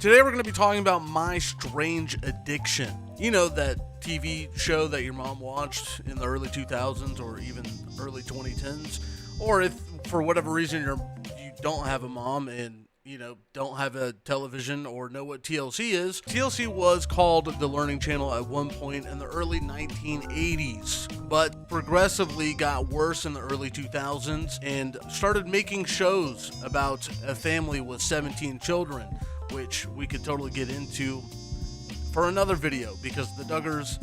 Today we're going to be talking about My Strange Addiction. You know, that TV show that your mom watched in the early 2000s or even early 2010s? Or if for whatever reason you don't have a mom and don't have a television or know what TLC is. TLC was called the Learning Channel at one point in the early 1980s, but progressively got worse in the early 2000s and started making shows about a family with 17 children, which we could totally get into for another video because the Duggars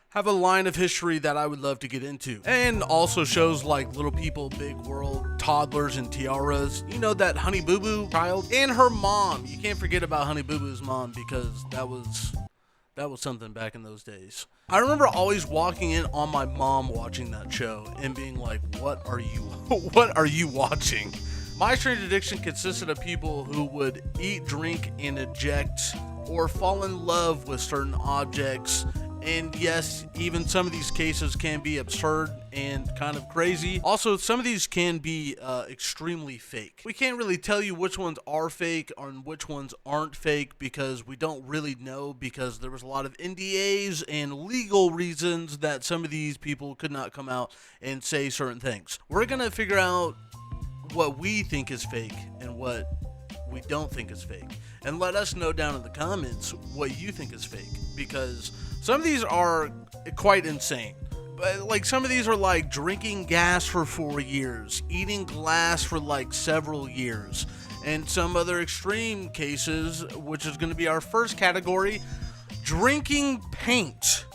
have a line of history that I would love to get into. And also shows like Little People, Big World, Toddlers and Tiaras. You know, that Honey Boo Boo child and her mom. You can't forget about Honey Boo Boo's mom because that was something back in those days. I remember always walking in on my mom watching that show and being like, what are you watching? My Strange Addiction consisted of people who would eat, drink, and eject or fall in love with certain objects. And yes, even some of these cases can be absurd and kind of crazy. Also, some of these can be extremely fake. We can't really tell you which ones are fake and which ones aren't fake because we don't really know, because there was a lot of NDAs and legal reasons that some of these people could not come out and say certain things. We're going to figure out what we think is fake and what we don't think is fake. And let us know down in the comments what you think is fake, because some of these are quite insane. But like some of these are like drinking gas for 4 years, eating glass for like several years, and some other extreme cases, which is going to be our first category, drinking paint.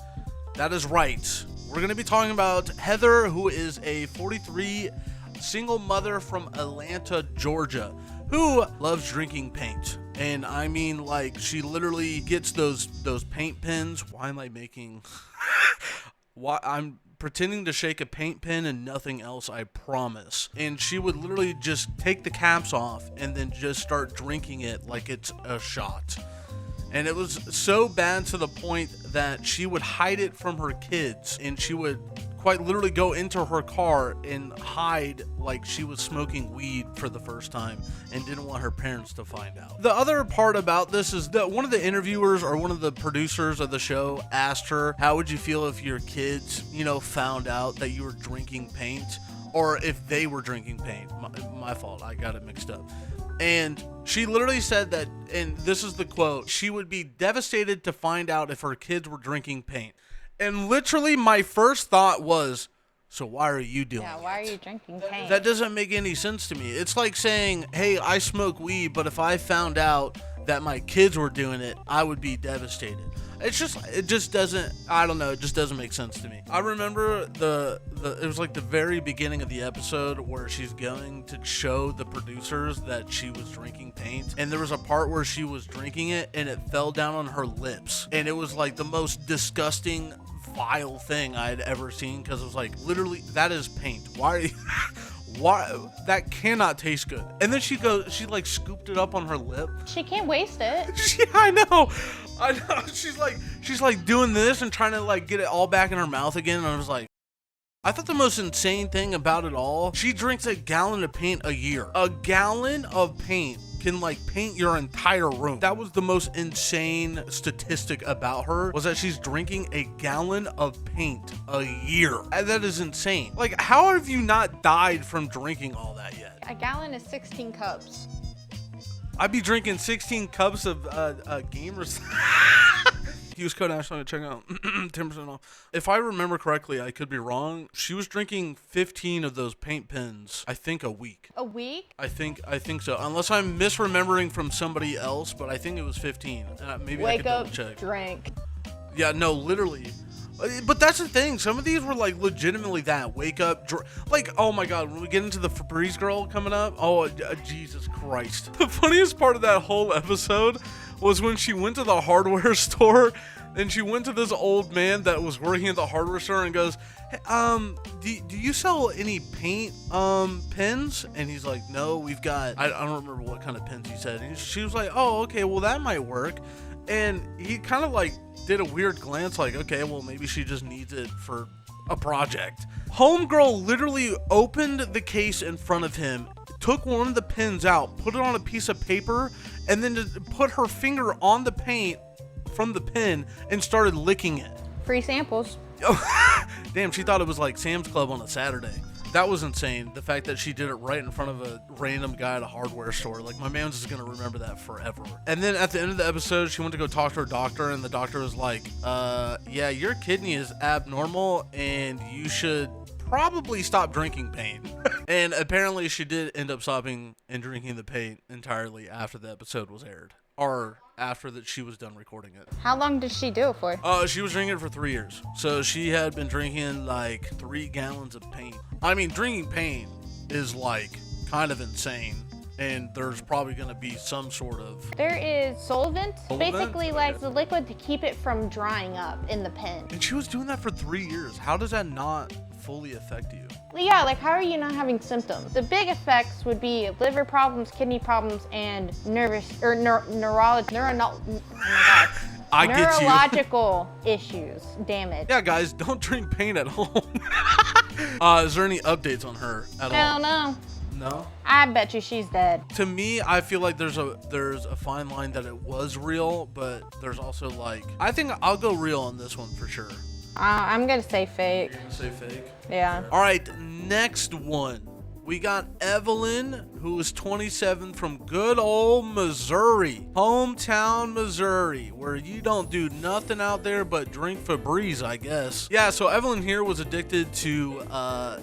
That is right. We're going to be talking about Heather, who is a 43 single mother from Atlanta, Georgia, who loves drinking paint. And I mean, like, she literally gets those paint pens. Why am I making... I'm pretending to shake a paint pen and nothing else, I promise. And she would literally just take the caps off and then just start drinking it like it's a shot. And it was so bad to the point that she would hide it from her kids, and she would quite literally go into her car and hide like she was smoking weed for the first time and didn't want her parents to find out. The other part about this is that one of the interviewers or one of the producers of the show asked her, how would you feel if your kids, found out that you were drinking paint, or if they were drinking paint? My fault, I got it mixed up. And she literally said that, and this is the quote, she would be devastated to find out if her kids were drinking paint. And literally my first thought was, so why are you doing it? Yeah, why are you drinking paint? That doesn't make any sense to me. It's like saying, hey, I smoke weed, but if I found out that my kids were doing it, I would be devastated. It just doesn't, I don't know, it just doesn't make sense to me. I remember it was like the very beginning of the episode where she's going to show the producers that she was drinking paint, and there was a part where she was drinking it and it fell down on her lips, and it was like the most disgusting, vile thing I had ever seen, because it was like, literally, that is paint. Why are you... Why? That cannot taste good. And then she like scooped it up on her lip. She can't waste it. Yeah, I know. She's like doing this and trying to like get it all back in her mouth again. And I was like, I thought the most insane thing about it all, she drinks a gallon of paint a year. A gallon of paint can like paint your entire room. That was the most insane statistic about her, was that she's drinking a gallon of paint a year. And that is insane. Like, how have you not died from drinking all that yet? A gallon is 16 cups. I'd be drinking 16 cups of gamers. Use code Ashley to check out 10% off. If I remember correctly, I could be wrong. She was drinking 15 of those paint pens, I think, a week. A week? I think so. Unless I'm misremembering from somebody else, but I think it was 15. Maybe I could double check. Drink. Yeah, no, literally. But that's the thing. Some of these were like legitimately that. Wake up, like, oh my God, when we get into the Febreze girl coming up, oh, Jesus Christ. The funniest part of that whole episode was when she went to the hardware store and she went to this old man that was working at the hardware store and goes, hey, do you sell any paint pens? And he's like, no, we've got, I don't remember what kind of pens he said. And she was like, oh, okay, well that might work. And he kind of like did a weird glance like, okay, well maybe she just needs it for a project. Homegirl literally opened the case in front of him, took one of the pens out, put it on a piece of paper, and then just put her finger on the paint from the pen and started licking it. Free samples. Damn, she thought it was like Sam's Club on a Saturday. That was insane. The fact that she did it right in front of a random guy at a hardware store. Like, my man's just gonna remember that forever. And then at the end of the episode, she went to go talk to her doctor, and the doctor was like, yeah, your kidney is abnormal, and you should probably stop drinking paint. And apparently she did end up stopping and drinking the paint entirely after the episode was aired. Or after that she was done recording it. How long did she do it for? She was drinking it for 3 years. So she had been drinking like 3 gallons of paint. I mean, drinking paint is like kind of insane. And there's probably going to be some sort of... There is solvent, basically like Okay. the liquid to keep it from drying up in the pen. And she was doing that for 3 years. How does that not fully affect you? Yeah, like how are you not having symptoms? The big effects would be liver problems, kidney problems, and neurological issues, damage. Yeah, guys, don't drink paint at home. Is there any updates on her at all? Hell no. No? I bet you she's dead. To me, I feel like there's a fine line that it was real, but there's also like, I think I'll go real on this one for sure. I'm gonna say fake. You're gonna say fake? Yeah. All right, next one. We got Evelyn, who is 27 from good old Missouri. Hometown Missouri, where you don't do nothing out there but drink Febreze, I guess. Yeah, so Evelyn here was addicted to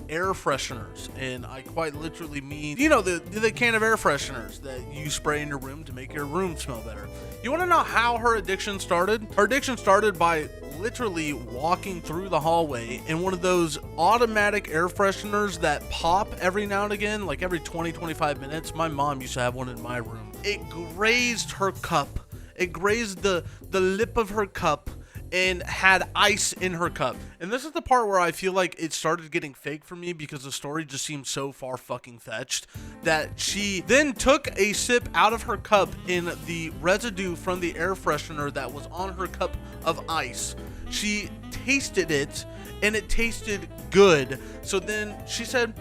air fresheners. And I quite literally mean, you know, the can of air fresheners that you spray in your room to make your room smell better. You want to know how her addiction started? Her addiction started by literally walking through the hallway in one of those automatic air fresheners that pop every now and again, like every 20-25 minutes. My mom used to have one in my room. It grazed her cup. It grazed the lip of her cup and had ice in her cup. And this is the part where I feel like it started getting fake for me, because the story just seemed so far fucking fetched that she then took a sip out of her cup in the residue from the air freshener that was on her cup of ice. She tasted it and it tasted good. So then she said,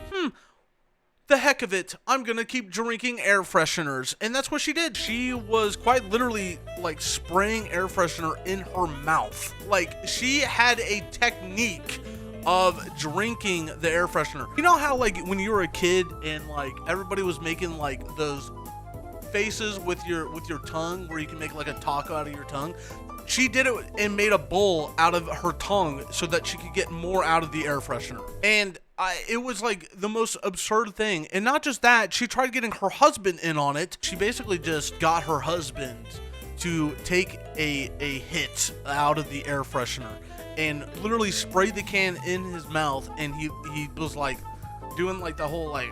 the heck of it, I'm gonna keep drinking air fresheners. And that's what she did. She was quite literally like spraying air freshener in her mouth. Like, she had a technique of drinking the air freshener. You know how like when you were a kid and like everybody was making like those faces with your tongue where you can make like a taco out of your tongue? She did it and made a bowl out of her tongue so that she could get more out of the air freshener. And it was like the most absurd thing. And not just that, she tried getting her husband in on it. She basically just got her husband to take a hit out of the air freshener and literally sprayed the can in his mouth. And he was like doing like the whole like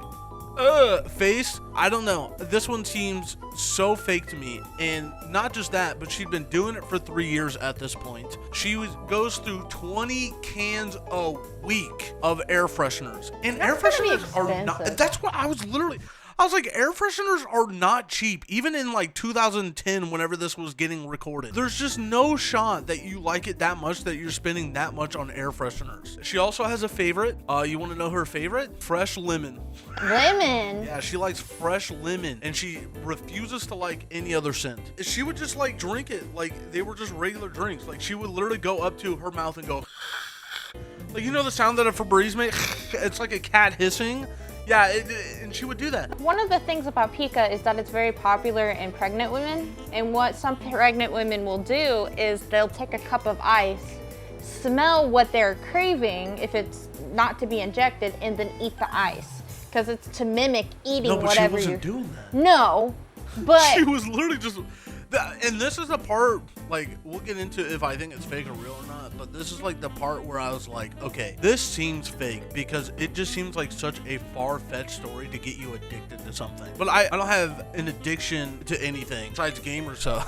face. I don't know. This one seems so fake to me. And not just that, but she'd been doing it for 3 years at this point. She goes through 20 cans a week of air fresheners. And air fresheners are not, that's what I was like, air fresheners are not cheap. Even in like 2010, whenever this was getting recorded, there's just no shot that you like it that much that you're spending that much on air fresheners. She also has a favorite. You want to know her favorite? Fresh lemon. Lemon? Yeah, she likes fresh lemon, and she refuses to like any other scent. She would just like drink it like they were just regular drinks. Like, she would literally go up to her mouth and go, like, you know the sound that a Febreze makes? It's like a cat hissing. Yeah, and she would do that. One of the things about pica is that it's very popular in pregnant women. And what some pregnant women will do is they'll take a cup of ice, smell what they're craving if it's not to be injected, and then eat the ice. Because it's to mimic eating whatever she wasn't doing that. No, but... She was literally just... And this is the part, like, we'll get into if I think it's fake or real or not, but this is like the part where I was like, okay, this seems fake, because it just seems like such a far-fetched story to get you addicted to something. But I don't have an addiction to anything besides gamers, so.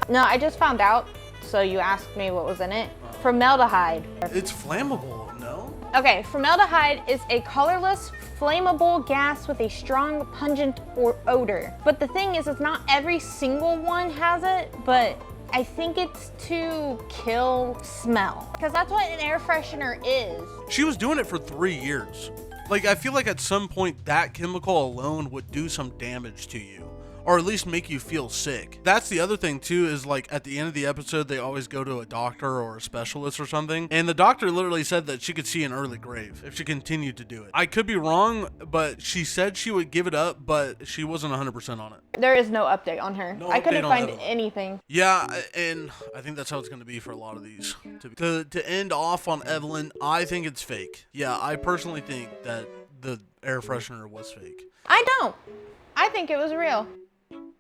No, I just found out, so you asked me what was in it. Formaldehyde. It's flammable, no? Okay, formaldehyde is a colorless, flammable gas with a strong, pungent odor. But the thing is, it's not every single one has it, but I think it's to kill smell. Because that's what an air freshener is. She was doing it for 3 years. Like, I feel like at some point that chemical alone would do some damage to you. or at least make you feel sick. That's the other thing too, is like at the end of the episode, they always go to a doctor or a specialist or something. And the doctor literally said that she could see an early grave if she continued to do it. I could be wrong, but she said she would give it up, but she wasn't 100% on it. There is no update on her. No I couldn't update on find Evelyn. anything. Yeah, and I think that's how it's going to be for a lot of these. To end off on Evelyn, I think it's fake. Yeah, I personally think that the air freshener was fake. I don't. I think it was real.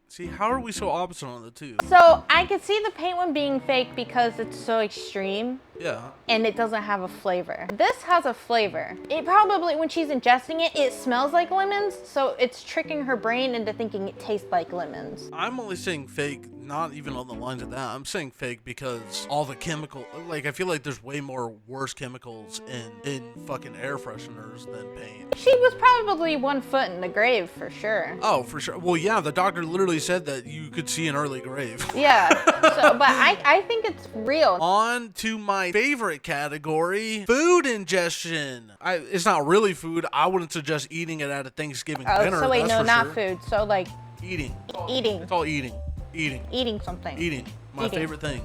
See, how are we so opposite on the two? So I could see the paint one being fake because it's so extreme. Yeah. And it doesn't have a flavor. This has a flavor. It probably, when she's ingesting it, it smells like lemons, so it's tricking her brain into thinking it tastes like lemons. I'm only saying fake, not even on the lines of that. I'm saying fake because all the chemical, like I feel like there's way more worse chemicals in fucking air fresheners than paint. She was probably 1 foot in the grave for sure. Oh, for sure. Well, yeah, the doctor literally said that you could see an early grave. Yeah, so, but I think it's real. On to my favorite category, food ingestion. It's not really food. I wouldn't suggest eating it at a Thanksgiving dinner. So wait, that's no, for not sure. food. So like Eating. eating. It's all eating. Eating something. Eating. My Eating. favorite thing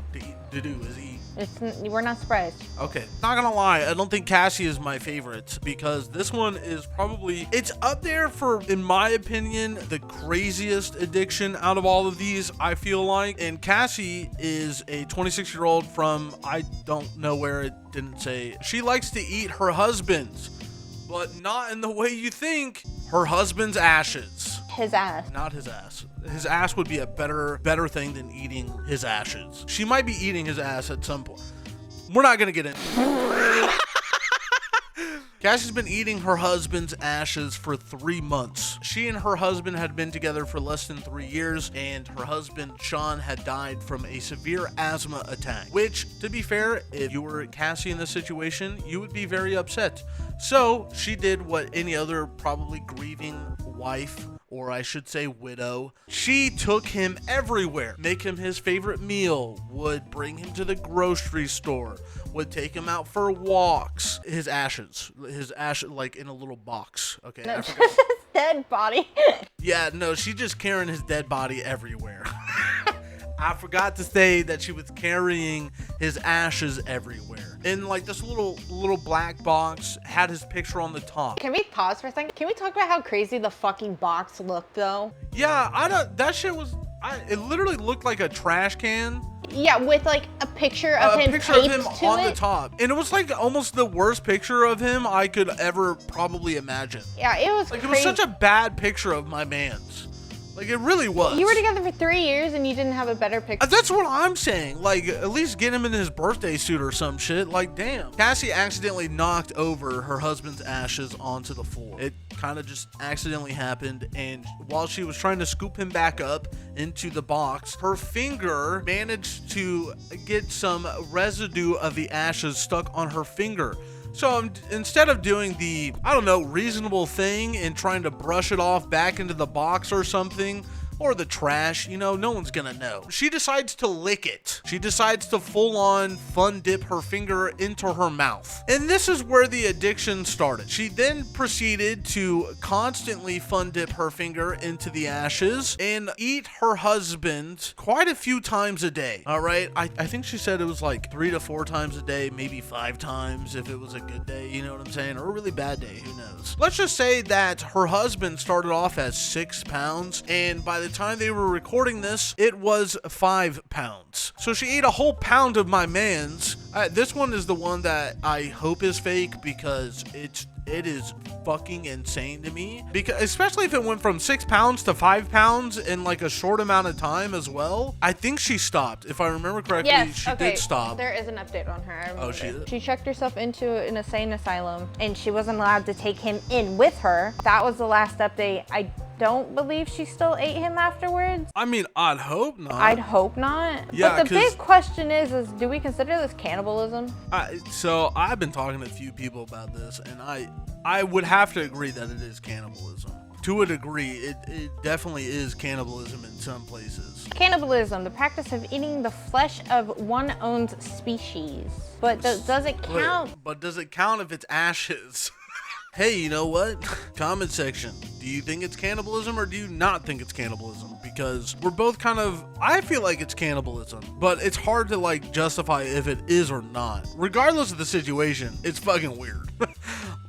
to do is eat. We're not surprised. Okay, not gonna lie, I don't think Cassie is my favorite because this one is probably, it's up there for, in my opinion, the craziest addiction out of all of these, I feel like. And Cassie is a 26-year-old from, I don't know where, it didn't say. She likes to eat her husband's, but not in the way you think. Her husband's ashes. His ass. Not his ass. His ass would be a better thing than eating his ashes. She might be eating his ass at some point. We're not gonna get into it. Cassie's been eating her husband's ashes for 3 months. She and her husband had been together for less than 3 years, and her husband, Sean, had died from a severe asthma attack. Which, to be fair, if you were Cassie in this situation, you would be very upset. So, she did what any other probably grieving wife, or I should say widow, she took him everywhere, make him his favorite meal, would bring him to the grocery store, would take him out for walks. His ashes like in a little box. Okay, No, I just forgot. his dead body. Yeah, no, she just carrying his dead body everywhere. I forgot to say that she was carrying his ashes everywhere. In like this little black box, had his picture on the top. Can we pause for a second? Can we talk about how crazy the fucking box looked though? Yeah, that shit was, it literally looked like a trash can. Yeah, with like a picture of him picture of taped him to on it. the top. And it was like almost the worst picture of him I could ever probably imagine. Yeah, it was Like crazy. it was such a bad picture of my man's. Like it really was. You were together for 3 years and you didn't have a better picture. That's what I'm saying. Like, at least get him in his birthday suit or some shit. Like, damn. Cassie accidentally knocked over her husband's ashes onto the floor. It kind of just accidentally happened. And while she was trying to scoop him back up into the box, her finger managed to get some residue of the ashes stuck on her finger. So instead of doing the, I don't know, reasonable thing and trying to brush it off back into the box or something, or the trash, you know, no one's gonna know. She decides to lick it. She decides to full on fun dip her finger into her mouth. And this is where the addiction started. She then proceeded to constantly fun dip her finger into the ashes and eat her husband quite a few times a day. All right. I think she said it was like 3 to 4 times a day, maybe 5 times if it was a good day, you know what I'm saying? Or a really bad day, who knows? Let's just say that her husband started off as 6 pounds, and by the time they were recording this, it was 5 pounds. So she ate a whole pound of my man's. This one is the one that I hope is fake because it is fucking insane to me. Because especially if it went from 6 pounds to 5 pounds in like a short amount of time as well. I think she stopped. If I remember correctly, Yes, she okay. did stop. There is an update on her. I remember. Oh, she is? She checked herself into an insane asylum and she wasn't allowed to take him in with her. That was the last update. I don't believe she still ate him afterwards. I mean, I'd hope not. I'd hope not. Yeah, but the 'cause- big question is do we consider this cannibalism? So I've been talking to a few people about this, and I would have to agree that it is cannibalism. To a degree, it definitely is cannibalism in some places. Cannibalism, the practice of eating the flesh of one own species. But does it count? But does it count if it's ashes? Hey, you know what? Comment section. Do you think it's cannibalism or do you not think it's cannibalism? because we're both kind of, I feel like it's cannibalism, but it's hard to like justify if it is or not. Regardless of the situation, it's fucking weird.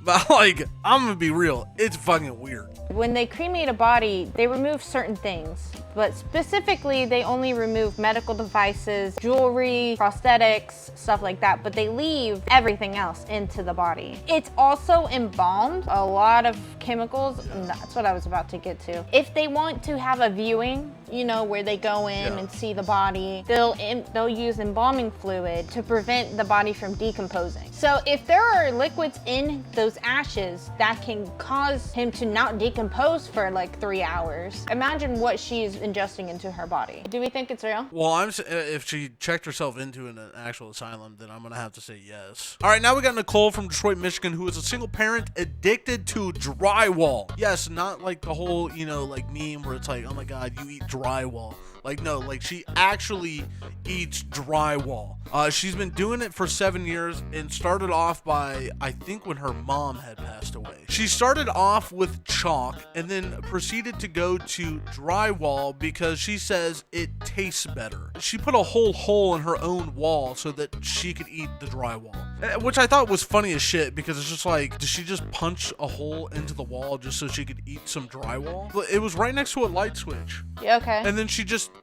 But like, I'm gonna be real, it's fucking weird. When they cremate a body, they remove certain things, but specifically they only remove medical devices, jewelry, prosthetics, stuff like that, but they leave everything else into the body. It's also embalmed, a lot of chemicals, and that's what I was about to get to. If they want to have a viewing, you know, where they go in and see the body, they'll use embalming fluid to prevent the body from decomposing. So if there are liquids in those ashes that can cause him to not decompose for like 3 hours, imagine what she's ingesting into her body. Do we think it's real? Well, if she checked herself into an actual asylum, then I'm gonna have to say yes. All right, now we got Nicole from Detroit, Michigan, who is a single parent addicted to drywall. Yes, not like the whole, you know, like meme where it's like, oh my God, you eat drywall. Like, no, like she actually eats drywall. She's been doing it for 7 years and started off by, I think, when her mom had passed away. She started off with chalk and then proceeded to go to drywall because she says it tastes better. She put a whole hole in her own wall so that she could eat the drywall, which I thought was funny as shit because it's just like, did she just punch a hole into the wall just so she could eat some drywall? It was right next to a light switch. Yeah, okay. And then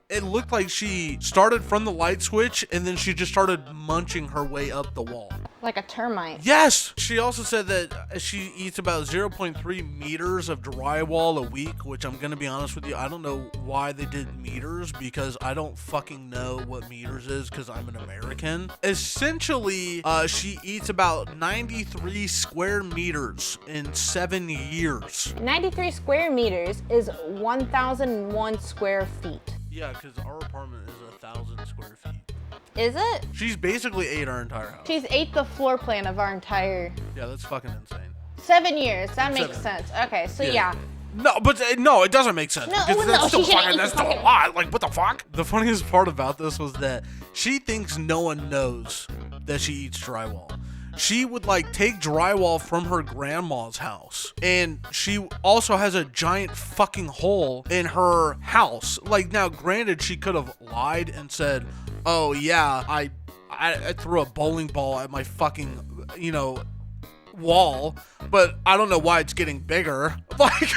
it looked like she started from the light switch and then she just started munching her way up the wall. Like a termite. Yes! She also said that she eats about 0.3 meters of drywall a week, which I'm gonna be honest with you, I don't know why they did meters because I don't fucking know what meters is because I'm an American. Essentially, she eats about 93 square meters in 7 years. 93 square meters is 1,001 square feet. Yeah, because our apartment is 1,000 square feet. Is it? She's basically ate our entire house. She's ate the floor plan of our entire... Yeah, that's fucking insane. 7 years, that makes sense. Okay, so yeah. No, but no, it doesn't make sense. No, because that's still fucking, that's still fucking... a lot. Like, what the fuck? The funniest part about this was that she thinks no one knows that she eats drywall. She would like take drywall from her grandma's house, and she also has a giant fucking hole in her house. Like, now granted, she could have lied and said, oh yeah, I threw a bowling ball at my fucking, you know, wall, but I don't know why it's getting bigger. Like,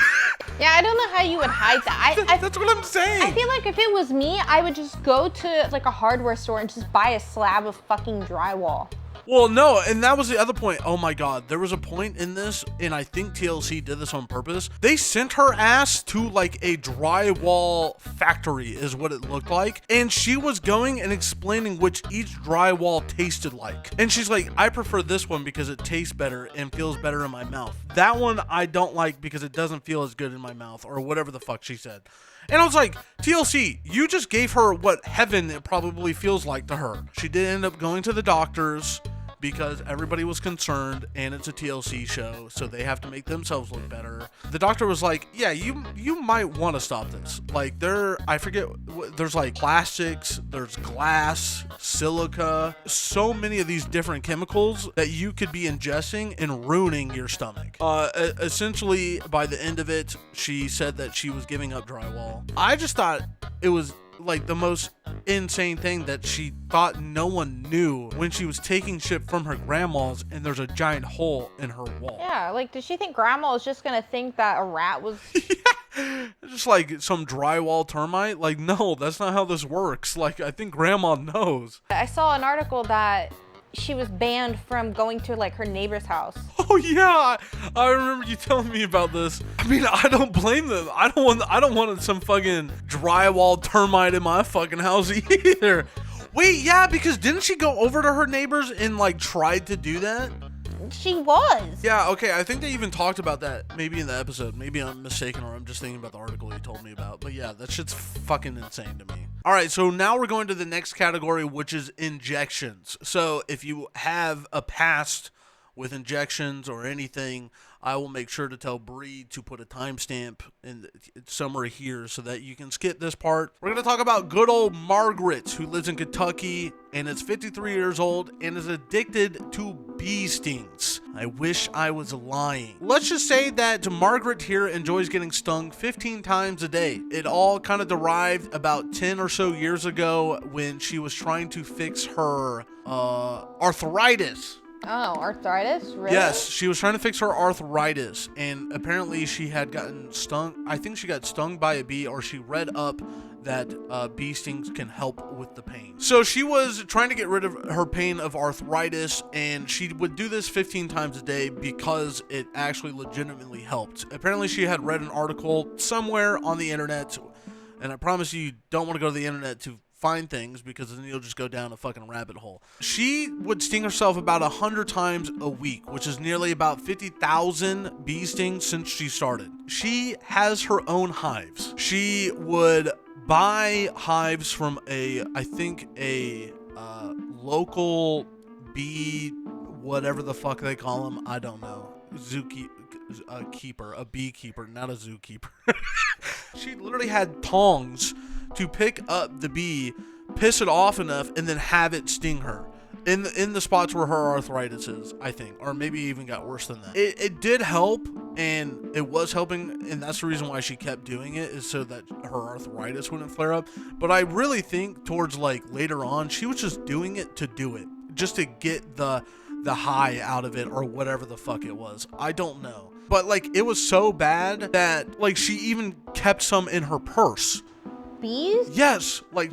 yeah, I don't know how you would hide that. That's what I'm saying. I feel like if it was me, I would just go to like a hardware store and just buy a slab of fucking drywall. Well, no, and that was the other point. Oh my God, there was a point in this, and I think TLC did this on purpose. They sent her ass to like a drywall factory is what it looked like, and she was going and explaining which each drywall tasted like. And she's like, I prefer this one because it tastes better and feels better in my mouth. That one I don't like because it doesn't feel as good in my mouth, or whatever the fuck she said. And I was like, TLC, you just gave her what heaven it probably feels like to her. She did end up going to the doctors because everybody was concerned, and it's a TLC show, so they have to make themselves look better. The doctor was like, yeah, you might want to stop this. Like, I forget, there's like plastics, there's glass, silica, so many of these different chemicals that you could be ingesting and ruining your stomach. Essentially, by the end of it, she said that she was giving up drywall. I just thought it was like the most insane thing that she thought no one knew when she was taking shit from her grandma's and there's a giant hole in her wall. Yeah, like, did she think grandma was just gonna think that a rat was... Yeah, just like some drywall termite. Like, no, that's not how this works. Like, I think grandma knows. I saw an article that she was banned from going to like her neighbor's house. Oh yeah, I remember you telling me about this. I mean, I don't blame them. I don't want some fucking drywall termite in my fucking house either. Wait, yeah, because didn't she go over to her neighbors and like tried to do that? She was. Yeah, okay, I think they even talked about that maybe in the episode. Maybe I'm mistaken, or I'm just thinking about the article you told me about. But yeah, that shit's fucking insane to me. All right, so now we're going to the next category, which is injections. So if you have a past with injections or anything, I will make sure to tell Bree to put a timestamp in somewhere here so that you can skip this part. We're going to talk about good old Margaret, who lives in Kentucky and is 53 years old and is addicted to bee stings. I wish I was lying. Let's just say that Margaret here enjoys getting stung 15 times a day. It all kind of derived about 10 or so years ago when she was trying to fix her arthritis. Oh, arthritis? Really? Yes, she was trying to fix her arthritis, and apparently she had gotten stung. I think she got stung by a bee, or she read up that bee stings can help with the pain. So she was trying to get rid of her pain of arthritis, and she would do this 15 times a day because it actually legitimately helped. Apparently she had read an article somewhere on the internet, and I promise you don't want to go to the internet to find things, because then you'll just go down a fucking rabbit hole. She would sting herself about 100 times a week, which is nearly about 50,000 bee stings since she started. She has her own hives. She would buy hives from a local bee, whatever the fuck they call them, I don't know, a beekeeper, not a zookeeper. She literally had tongs to pick up the bee, piss it off enough, and then have it sting her in the spots where her arthritis is, I think, or maybe even got worse than that. It did help, and it was helping, and that's the reason why she kept doing it, is so that her arthritis wouldn't flare up. But I really think towards like later on, she was just doing it to do it, just to get the high out of it, or whatever the fuck it was. I don't know. But like, it was so bad that like she even kept some in her purse. Bees? Yes, like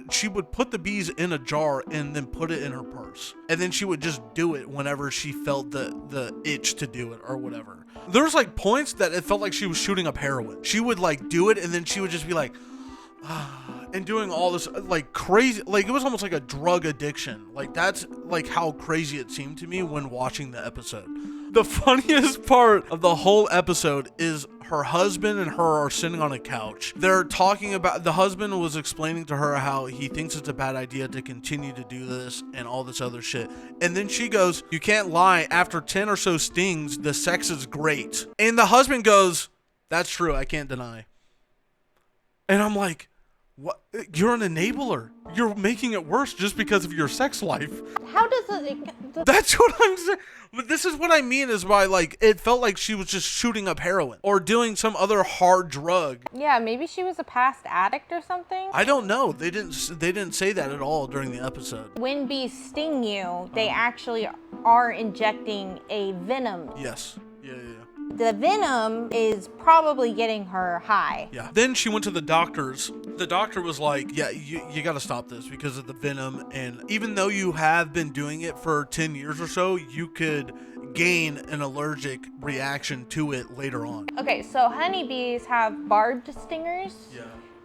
she would put the bees in a jar and then put it in her purse, and then she would just do it whenever she felt the itch to do it or whatever. There's like points that it felt like she was shooting up heroin. She would like do it, and then she would just be like and doing all this like crazy, like it was almost like a drug addiction. Like that's like how crazy it seemed to me when watching the episode. The funniest part of the whole episode is her husband and her are sitting on a couch. They're talking about, the husband was explaining to her how he thinks it's a bad idea to continue to do this and all this other shit. And then she goes, "You can't lie, after 10 or so stings, the sex is great." And the husband goes, "That's true, I can't deny." And I'm like, what? You're an enabler. You're making it worse just because of your sex life. How does it... That's what I'm saying. But this is what I mean is by like, it felt like she was just shooting up heroin or doing some other hard drug. Yeah, maybe she was a past addict or something. I don't know. They didn't say that at all during the episode. When bees sting you, they actually are injecting a venom. Yes. Yeah. The venom is probably getting her high. Yeah. Then she went to the doctors. The doctor was like, "Yeah, you got to stop this because of the venom. And even though you have been doing it for 10 years or so, you could gain an allergic reaction to it later on." Okay, so honeybees have barbed stingers. Yeah.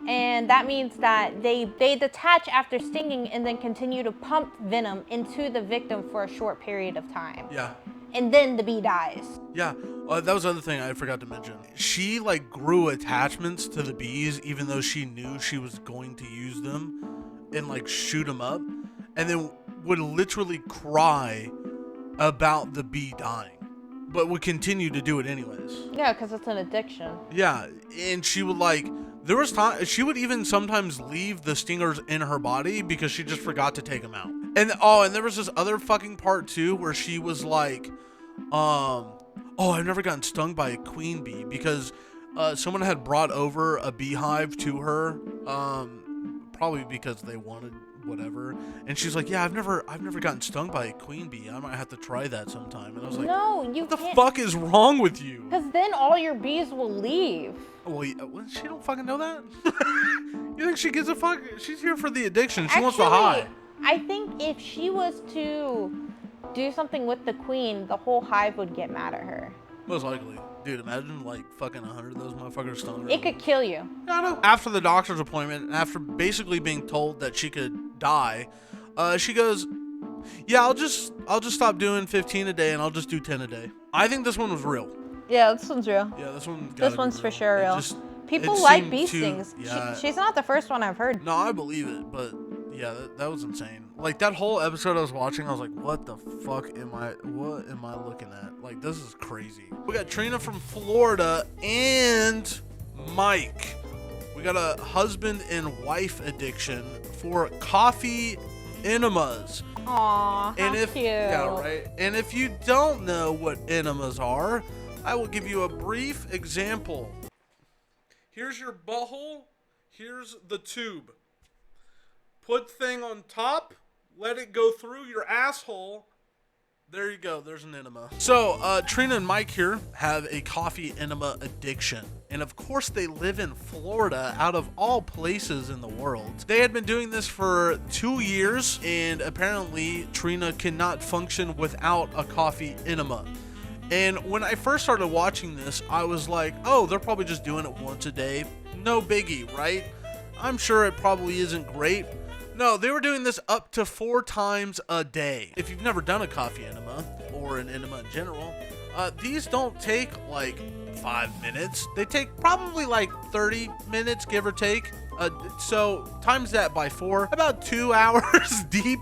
And that means that they detach after stinging and then continue to pump venom into the victim for a short period of time. Yeah. And then the bee dies. Yeah, that was the other thing I forgot to mention. She like grew attachments to the bees, even though she knew she was going to use them and like shoot them up, and then would literally cry about the bee dying, but would continue to do it anyways. Yeah, because it's an addiction. Yeah, and she would like, there was time, she would even sometimes leave the stingers in her body because she just forgot to take them out. And and there was this other fucking part too where she was like, I've never gotten stung by a queen bee because someone had brought over a beehive to her, probably because they wanted whatever, and she's like, "Yeah, I've never gotten stung by a queen bee. I might have to try that sometime." And I was like, "No, you what the can't. fuck is wrong with you?" Because then all your bees will leave. Well, she don't fucking know that. You think she gives a fuck? She's here for the addiction. She wants the high. I think if she was to do something with the queen, the whole hive would get mad at her. Most likely. Dude, imagine like fucking 100 of those motherfuckers stung her. It could kill you. I know. After the doctor's appointment, after basically being told that she could die, she goes, "Yeah, I'll just stop doing 15 a day and I'll just do 10 a day." I think this one was real. Yeah, this one's real. Yeah, this one's for sure real. People it like bee seemed stings. yeah. She's not the first one I've heard. No, I believe it, but yeah, that was insane. Like that whole episode I was watching, I was like, what the fuck what am I looking at? Like, this is crazy. We got Trina from Florida and Mike. We got a husband and wife addiction for coffee enemas. Aw, how cute. Yeah, right. And if you don't know what enemas are, I will give you a brief example. Here's your butthole. Here's the tube. Put thing on top. Let it go through your asshole. There you go. There's an enema. So, Trina and Mike here have a coffee enema addiction. And of course, they live in Florida, out of all places in the world. They had been doing this for 2 years, and apparently, Trina cannot function without a coffee enema. And when I first started watching this, I was like, oh, they're probably just doing it once a day. No biggie, right? I'm sure it probably isn't great. No, they were doing this up to 4 times a day. If you've never done a coffee enema, or an enema in general, these don't take like 5 minutes. They take probably like 30 minutes, give or take. So times that by 4, about 2 hours deep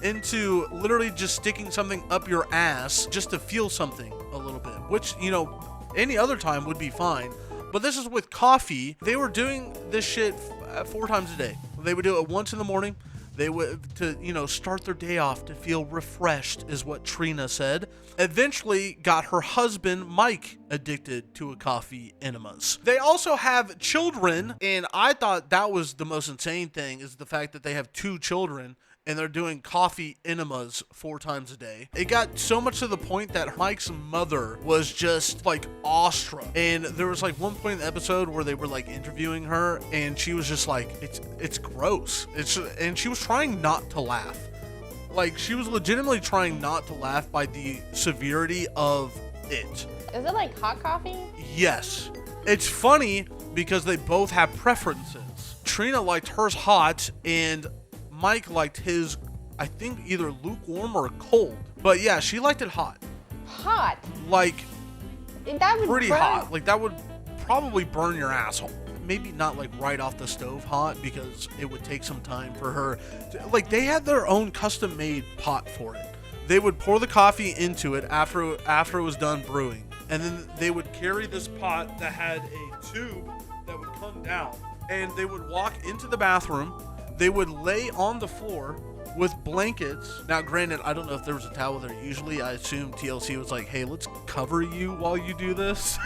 into literally just sticking something up your ass just to feel something a little bit, which, you know, any other time would be fine. But this is with coffee. They were doing this shit 4 times a day. They would do it once in the morning. They would, to, you know, start their day off to feel refreshed, is what Trina said. Eventually got her husband, Mike, addicted to a coffee enemas. They also have children, and I thought that was the most insane thing, is the fact that they have 2 children, and they're doing coffee enemas 4 times a day. It got so much to the point that Mike's mother was just like awestruck. And there was like one point in the episode where they were like interviewing her, and she was just like, it's gross. And she was trying not to laugh. Like, she was legitimately trying not to laugh by the severity of it. Is it like hot coffee? Yes. It's funny because they both have preferences. Trina liked hers hot, and Mike liked his, I think, either lukewarm or cold. But yeah, she liked it hot. Hot? Like, that would pretty burn. hot. Like, that would probably burn your asshole. Maybe not like right off the stove hot, because it would take some time for her to, like, they had their own custom made pot for it. They would pour the coffee into it after it was done brewing. And then they would carry this pot that had a tube that would come down, and they would walk into the bathroom. They would lay on the floor with blankets. Now, granted, I don't know if there was a towel there. Usually, I assume TLC was like, hey, let's cover you while you do this.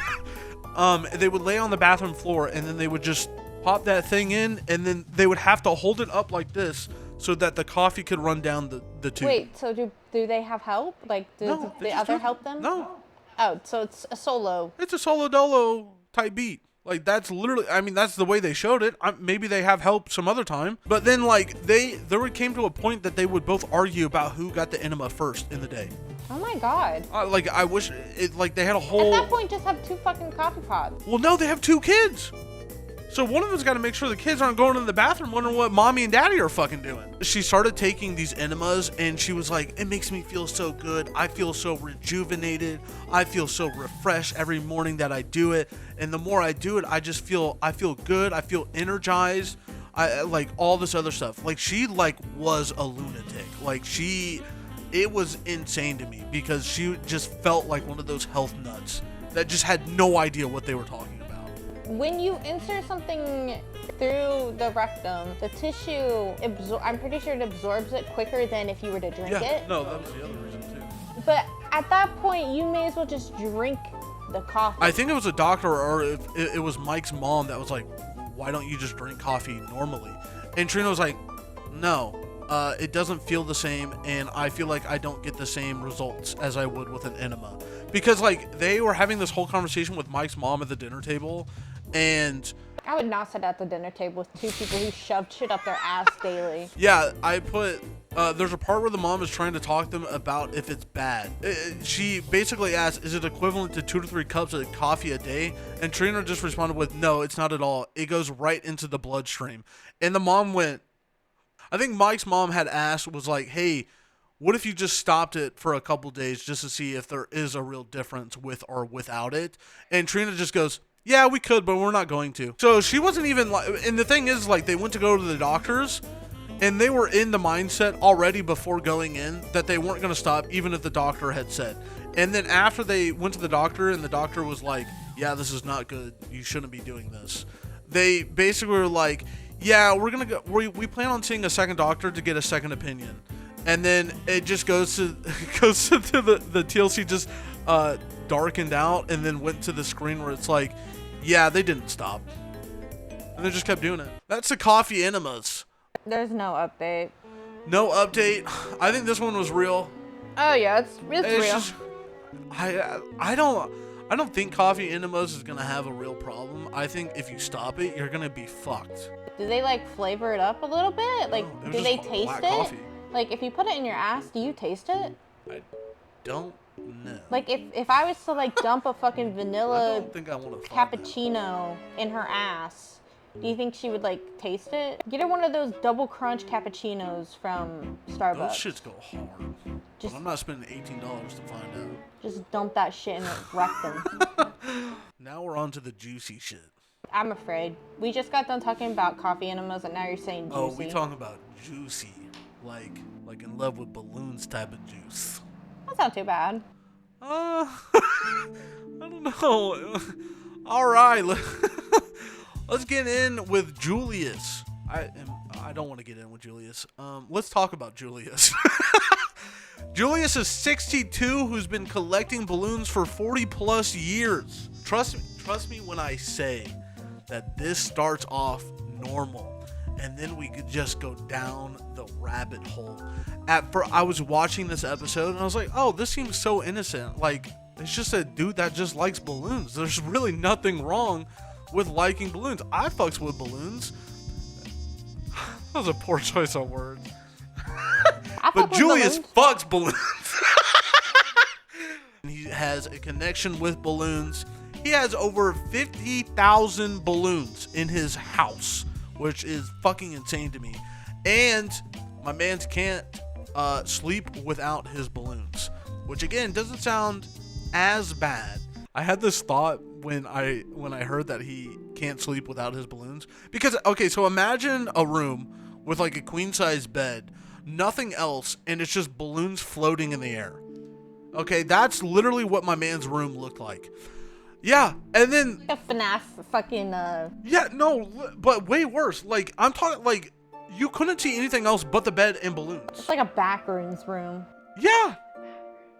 They would lay on the bathroom floor, and then they would just pop that thing in, and then they would have to hold it up like this so that the coffee could run down the tube. Wait, so do they have help? Like, does the other help them? No. Oh, so it's a solo. It's a solo dolo type beat. Like, that's literally, I mean, that's the way they showed it. Maybe they have help some other time. But then, like, there came to a point that they would both argue about who got the enema first in the day. Oh my god. Like, I wish, like, they had a whole... At that point, just have 2 fucking coffee pots. Well, no, they have 2 kids. So one of them's got to make sure the kids aren't going to the bathroom wondering what mommy and daddy are fucking doing. She started taking these enemas, and she was like, it makes me feel so good. I feel so rejuvenated. I feel so refreshed every morning that I do it. And the more I do it, I feel good. I feel energized. I like all this other stuff. Like, she like was a lunatic. Like, it was insane to me, because she just felt like one of those health nuts that just had no idea what they were talking about. When you insert something through the rectum, the tissue, I'm pretty sure it absorbs it quicker than if you were to drink it. No, that was the other reason too. But at that point, you may as well just drink the coffee. I think it was a doctor, or it was Mike's mom that was like, why don't you just drink coffee normally? And Trina was like, no, it doesn't feel the same, and I feel like I don't get the same results as I would with an enema. Because, like, they were having this whole conversation with Mike's mom at the dinner table, and I would not sit at the dinner table with 2 people who shoved shit up their ass daily. Yeah, I put, there's a part where the mom is trying to talk to them about if it's bad. She basically asked, is it equivalent to 2 to 3 cups of coffee a day? And Trina just responded with, no, it's not at all. It goes right into the bloodstream. And the mom went, I think Mike's mom had asked, was like, hey, what if you just stopped it for a couple days just to see if there is a real difference with or without it? And Trina just goes, yeah, we could, but we're not going to. So she wasn't even like, and the thing is, like, they went to go to the doctors, and they were in the mindset already before going in that they weren't going to stop, even if the doctor had said. And then after they went to the doctor, and the doctor was like, yeah, this is not good. You shouldn't be doing this. They basically were like, yeah, we're going to go, we plan on seeing a second doctor to get a second opinion. And then it just goes to the TLC just darkened out, and then went to the screen where it's like, yeah, they didn't stop. And they just kept doing it. That's the coffee enemas. There's no update. No update. I think this one was real. Oh yeah, it's real. Just, I don't think coffee enemas is gonna have a real problem. I think if you stop it, you're gonna be fucked. Do they like flavor it up a little bit? Like, No, do they taste it? Coffee. Like, if you put it in your ass, do you taste it? I don't know. Like, if I was to like dump a fucking I vanilla don't think I want to cappuccino in her ass, do you think she would like taste it? Get her one of those double crunch cappuccinos from Starbucks. Those shits go hard. Just- But I'm not spending $18 to find out. Just dump that shit in her rectum. Now we're on to the juicy shit. I'm afraid. We just got done talking about coffee enemas, and now you're saying juicy. Oh, we talking about juicy, like in love with balloons type of juice. That's not too bad. I don't know. All right, let's get in with Julius. I don't want to get in with Julius. Let's talk about Julius. Julius is 62, who's been collecting balloons for 40 plus years. Trust me when I say that this starts off normal, and then we could just go down the rabbit hole. I was watching this episode, and I was like, oh, this seems so innocent. Like, it's just a dude that just likes balloons. There's really nothing wrong with liking balloons. I fucks with balloons. That was a poor choice of words. But Julius fucks balloons. He has a connection with balloons. He has over 50,000 balloons in his house, which is fucking insane to me. And my man's can't sleep without his balloons, which again doesn't sound as bad. I had this thought when I heard that he can't sleep without his balloons, because okay, so imagine a room with like a queen size bed, nothing else, and it's just balloons floating in the air. Okay, that's literally what my man's room looked like. Yeah, and then a FNAF fucking yeah, no, but way worse. Like, I'm talking like you couldn't see anything else but the bed and balloons. It's like a backrooms room. Yeah,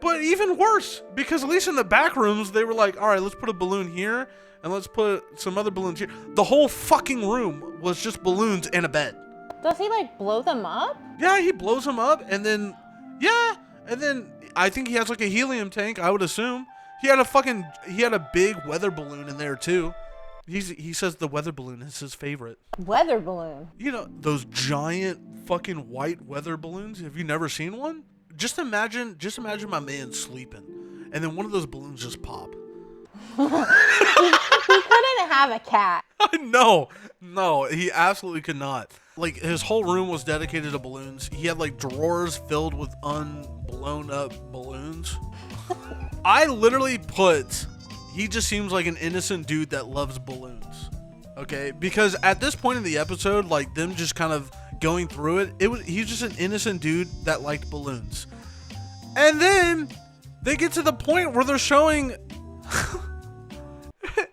but even worse, because at least in the back rooms they were like, all right, let's put a balloon here and let's put some other balloons here. The whole fucking room was just balloons and a bed. Does he like blow them up? Yeah, he blows them up, and then I think he has like a helium tank, I would assume. He had a big weather balloon in there too. He says the weather balloon is his favorite. Weather balloon? You know, those giant fucking white weather balloons? Have you never seen one? Just imagine my man sleeping, and then one of those balloons just pop. He couldn't have a cat. No, he absolutely could not. Like, his whole room was dedicated to balloons. He had like drawers filled with unblown up balloons. I literally put, he just seems like an innocent dude that loves balloons. Okay, because at this point in the episode, like them just kind of going through he's just an innocent dude that liked balloons. And then they get to the point where they're showing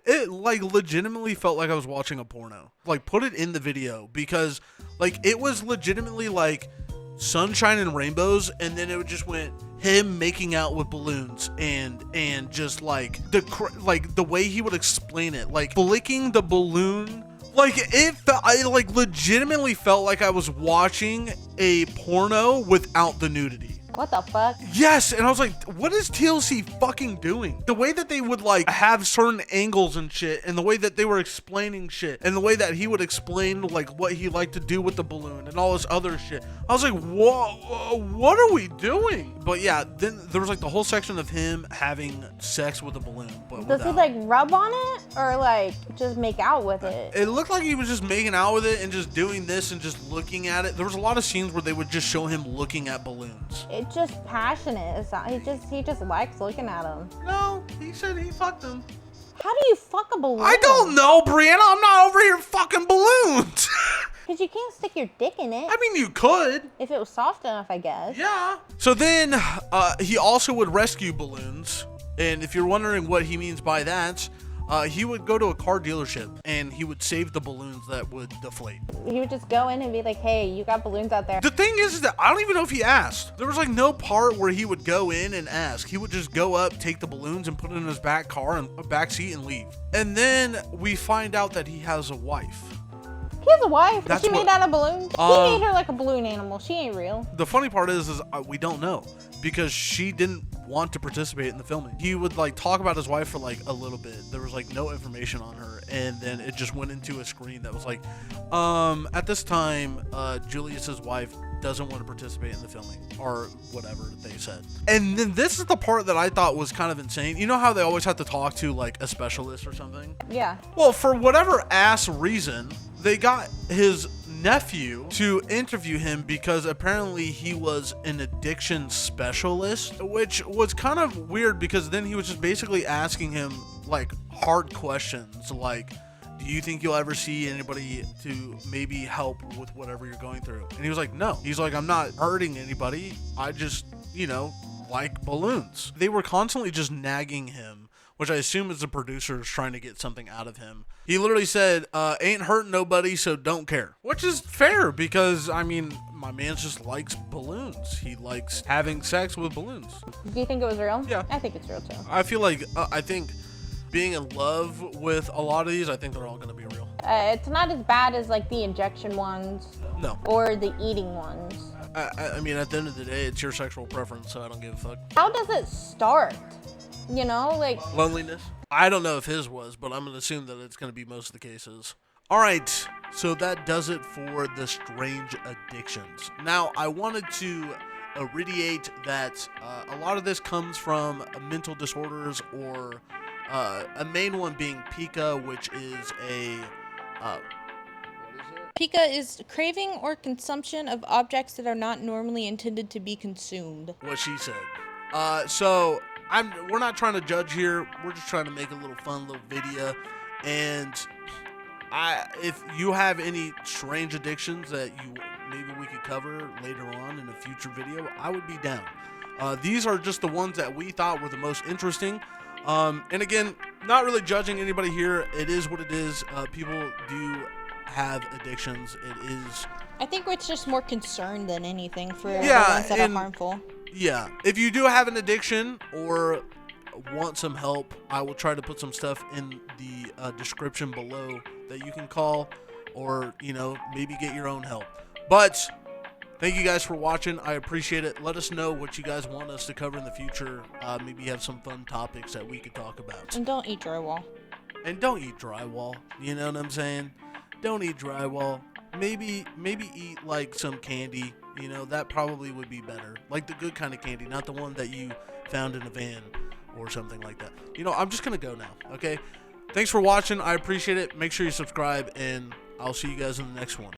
it like legitimately felt like I was watching a porno. Like, put it in the video, because like it was legitimately like sunshine and rainbows, and then it just went him making out with balloons and just like the way he would explain it, like flicking the balloon. Like, I like legitimately felt like I was watching a porno without the nudity. What the fuck? Yes, and I was like, what is TLC fucking doing? The way that they would like have certain angles and shit, and the way that they were explaining shit, and the way that he would explain like what he liked to do with the balloon and all this other shit. I was like, whoa, what are we doing? But yeah, then there was like the whole section of him having sex with a balloon. But does he like rub on it or like just make out with it? It looked like he was just making out with it and just doing this and just looking at it. There was a lot of scenes where they would just show him looking at balloons. It's just passionate. It's not, he just likes looking at them. No, he said he fucked them. How do you fuck a balloon? I don't know, Brianna. I'm not over here fucking balloons. Because you can't stick your dick in it. I mean, you could. If it was soft enough, I guess. Yeah. So then he also would rescue balloons. And if you're wondering what he means by that, he would go to a car dealership and he would save the balloons that would deflate. He would just go in and be like, hey, you got balloons out there. The thing is that I don't even know if he asked. There was like no part where he would go in and ask. He would just go up, take the balloons and put it in his back car and back seat and leave. And then we find out that he has a wife. He has a wife. That's Is she made out of balloons? He made her like a balloon animal. She ain't real. The funny part is we don't know because she didn't want to participate in the filming. He would like talk about his wife for like a little bit. There was like no information on her, and then it just went into a screen that was like, at this time, Julius's wife doesn't want to participate in the filming or whatever they said. And then this is the part that I thought was kind of insane. You know how they always have to talk to like a specialist or something? Yeah. Well, for whatever ass reason, they got his nephew to interview him because apparently he was an addiction specialist, which was kind of weird because then he was just basically asking him like hard questions like, do you think you'll ever see anybody to maybe help with whatever you're going through? And he was like, no. He's like, I'm not hurting anybody. I just, like balloons. They were constantly just nagging him, which I assume is the producers trying to get something out of him. He literally said, ain't hurting nobody, so don't care. Which is fair because, my man just likes balloons. He likes having sex with balloons. Do you think it was real? Yeah. I think it's real too. I feel like, I think being in love with a lot of these, I think they're all going to be real. It's not as bad as like the injection ones. No. Or the eating ones. At the end of the day, it's your sexual preference, so I don't give a fuck. How does it start? Like loneliness. I don't know if his was, but I'm going to assume that it's going to be most of the cases. All right, so that does it for the strange addictions. Now, I wanted to reiterate that a lot of this comes from mental disorders or a main one being pica, which is a... what is it? Pica is craving or consumption of objects that are not normally intended to be consumed. What she said. We're not trying to judge here. We're just trying to make a little fun little video. And if you have any strange addictions that maybe we could cover later on in a future video, I would be down. These are just the ones that we thought were the most interesting. And again, not really judging anybody here. It is what it is. People do have addictions. It is. I think it's just more concern than anything for the Yeah, ones that are harmful. Yeah, if you do have an addiction or want some help, I will try to put some stuff in the description below that you can call or, maybe get your own help. But thank you guys for watching. I appreciate it. Let us know what you guys want us to cover in the future. Maybe have some fun topics that we could talk about. And don't eat drywall. And don't eat drywall. You know what I'm saying? Don't eat drywall. Maybe eat like some candy. That probably would be better. Like the good kind of candy, not the one that you found in a van or something like that. I'm just going to go now, okay? Thanks for watching. I appreciate it. Make sure you subscribe, and I'll see you guys in the next one.